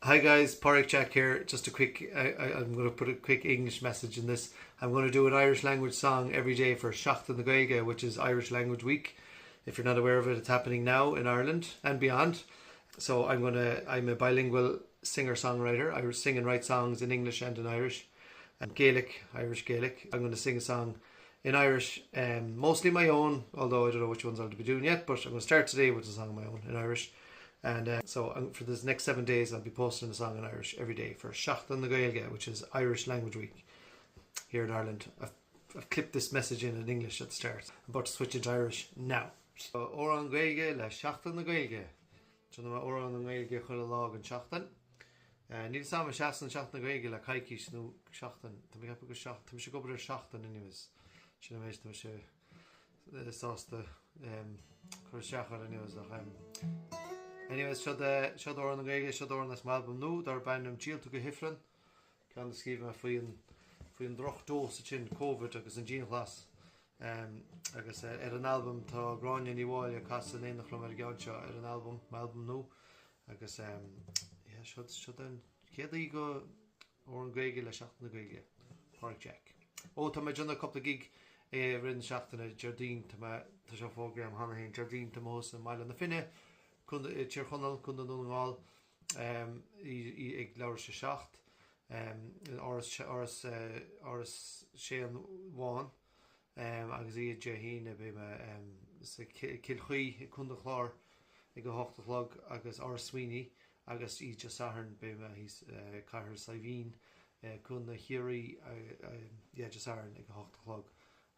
Hi guys, Padraig here. Just a quick, I'm going to put a quick English message in this. I'm going to do an Irish language song every day for Seachtain na Gaeilge, which is Irish Language Week. If you're not aware of it, it's happening now in Ireland and beyond. So I'm a bilingual singer-songwriter. I sing and write songs in English and in Irish. And Gaelic, Irish Gaelic. I'm going to sing a song in Irish, mostly my own, although I don't know which ones I'll be doing yet, but I'm going to start today with a song of my own in Irish. And so for this next 7 days, I'll be posting a song in Irish every day for Seachtain na Gaeilge, which is Irish Language Week here in Ireland. I've clipped this message in English at the start. I'm about to switch into Irish now. So, Amhrán Gaeilge le Seachtain na Gaeilge. Tuna Amhrán na Gaeilge chuile lag an Seachtain. Níl sama Seachtain na Gaeilge le Gaeilge nó Seachtain. Tá mi go Seachtain, tá mi sé go bre Seachtain anyways. Sinna méis tá mi sé sásta chuir seachar anyways nach Anyways, should Amhrán na Gaeilge, should Amhrán as Malbum nu, dar bannum Gaeilge go hifran. Can the skrive faoin droch dós in COVID agus an gene class. Agus an album tá Gráine ní bháile cas an éach chum Gaeilge an album Malbum nu. Agus should an céadaí go Amhrán Gaeilge le Seachtain na Gaeilge. Padraig. Tá me donna couple gig rin Seachtain na Jardín tá seo fógram hana hain Jardín tá mós an maile na finne. Tír chonal chun an ngáil ag leabhar sé seacht áras sé an bháin agus iad de híine be cilchuí chun de chlár ag go hochtalog agus áras swinoine agus iad de saharn be hís caithir saibhín chun na hiirí de saharn ag go hochtalog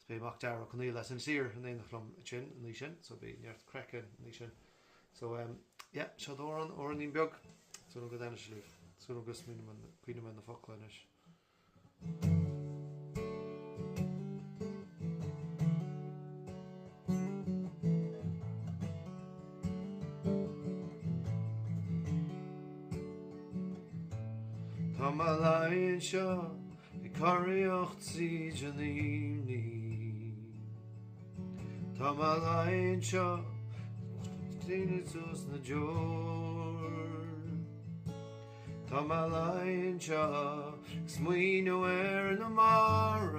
be macht dear chun éile san sir an éach chum sin an sin so be neart crecin an sin. So seo Amhrán ín beag so go déine se líh so gus cuioine man na folainis. Tá má lainn seo I choiríocht siad an imní. Tá má lainn seo Sus na jór Tá má lainn seo smuoinú na marmh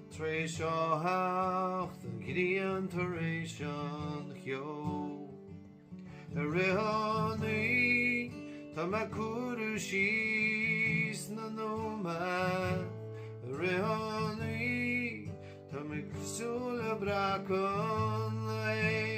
tréis seo hacht an gcíon tar éis an cheó a rihannaí tá má cuairú síos na nómad a rihannaí tá má cosúla bracán le